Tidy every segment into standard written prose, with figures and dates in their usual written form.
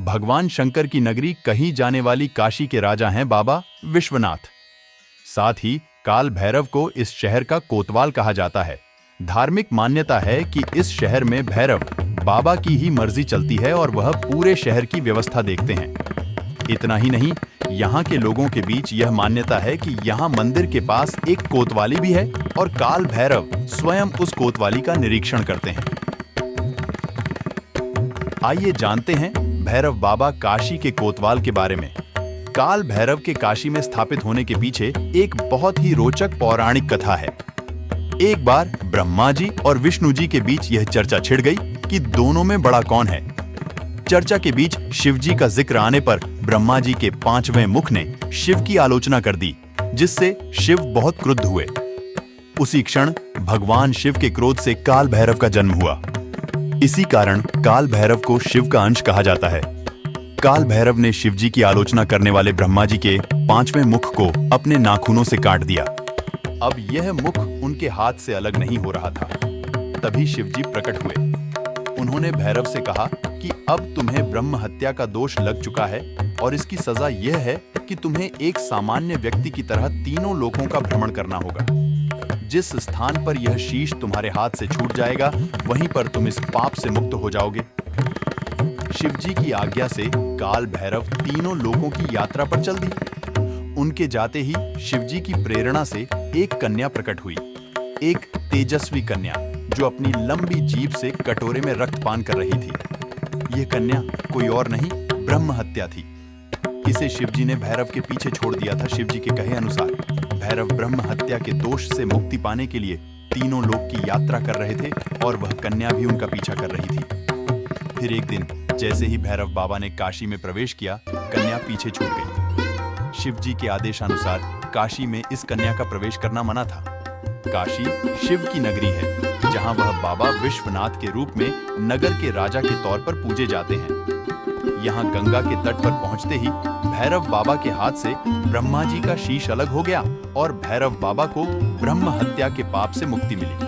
भगवान शंकर की नगरी कही जाने वाली काशी के राजा हैं बाबा विश्वनाथ। साथ ही काल भैरव को इस शहर का कोतवाल कहा जाता है। धार्मिक मान्यता है कि इस शहर में भैरव बाबा की ही मर्जी चलती है और वह पूरे शहर की व्यवस्था देखते हैं। इतना ही नहीं, यहाँ के लोगों के बीच यह मान्यता है कि यहाँ मंदिर के पास एक कोतवाली भी है और काल भैरव स्वयं उस कोतवाली का निरीक्षण करते हैं। आइए जानते हैं भैरव बाबा काशी के कोतवाल के बारे में। काल भैरव के काशी में स्थापित होने के पीछे एक बहुत ही रोचक पौराणिक कथा है। एक बार ब्रह्मा जी और विष्णु जी के बीच यह चर्चा छिड़ गई कि दोनों में बड़ा कौन है। चर्चा के बीच शिव जी का जिक्र आने पर ब्रह्मा जी के 5वें मुख ने शिव की आलोचना कर दी, जिससे शिव बहुत क्रुद्ध हुए। उसी क्षण भगवान शिव के क्रोध से काल भैरव का जन्म हुआ। इसी कारण काल भैरव को शिव का अंश कहा जाता है। काल भैरव ने शिव जी की आलोचना करने वाले ब्रह्मा जी के 5वें मुख को अपने नाखूनों से काट दिया। अब यह मुख उनके हाथ से अलग नहीं हो रहा था। तभी शिव जी प्रकट हुए। उन्होंने भैरव से कहा कि अब तुम्हें ब्रह्म हत्या का दोष लग चुका है और इसकी सजा यह है कि तुम्हें एक सामान्य व्यक्ति की तरह तीनों लोकों का भ्रमण करना होगा। जिस स्थान पर यह शीश तुम्हारे हाथ से छूट जाएगा, वहीं पर तुम इस पाप से मुक्त हो जाओगे। शिव जी की आज्ञा से काल भैरव तीनों लोकों की यात्रा पर चल दी। उनके जाते ही शिव जी की प्रेरणा से एक कन्या प्रकट हुई, एक तेजस्वी कन्या जो अपनी लंबी जीभ से कटोरे में रक्तपान कर रही थी। यह कन्या कोई और नहीं, ब्रह्म हत्या थी। इसे शिव जी ने भैरव के पीछे छोड़ दिया था। शिव जी के कहे अनुसार भैरव ब्रह्म हत्या के दोष से मुक्ति पाने के लिए तीनों लोक की यात्रा कर रहे थे और वह कन्या भी उनका पीछा कर रही थी। फिर एक दिन जैसे ही भैरव बाबा ने काशी में प्रवेश किया, कन्या पीछे छूट गई। शिव जी के आदेशानुसार काशी में इस कन्या का प्रवेश करना मना था। काशी शिव की नगरी है, जहां वह बाबा विश्वनाथ के रूप में नगर के राजा के तौर पर पूजे जाते हैं। यहाँ गंगा के तट पर पहुंचते ही भैरव बाबा के हाथ से ब्रह्मा जी का शीश अलग हो गया और भैरव बाबा को ब्रह्म हत्या के पाप से मुक्ति मिली।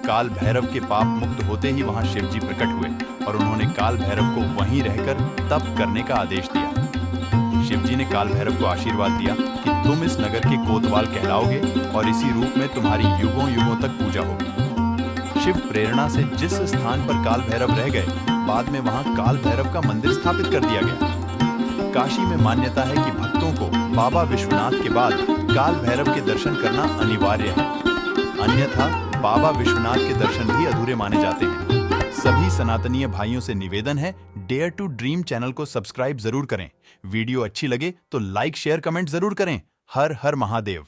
काल भैरव के पाप मुक्त होते ही वहां शिव जी प्रकट हुए और उन्होंने काल भैरव को वहीं रहकर तप करने का आदेश दिया। शिव जी ने काल भैरव को आशीर्वाद दिया कि तुम इस नगर के कोतवाल कहलाओगे और इसी रूप में तुम्हारी युगों युगों तक पूजा होगी। शिव प्रेरणा से जिस स्थान पर काल भैरव रह गए, बाद में वहां काल भैरव का मंदिर स्थापित कर दिया गया। काशी में मान्यता है कि भक्तों को बाबा विश्वनाथ के बाद काल भैरव के दर्शन करना अनिवार्य है, अन्यथा बाबा विश्वनाथ के दर्शन भी अधूरे माने जाते हैं। सभी सनातनीय भाइयों से निवेदन है, डेयर टू ड्रीम चैनल को सब्सक्राइब जरूर करें। वीडियो अच्छी लगे तो लाइक शेयर कमेंट जरूर करें। हर हर महादेव।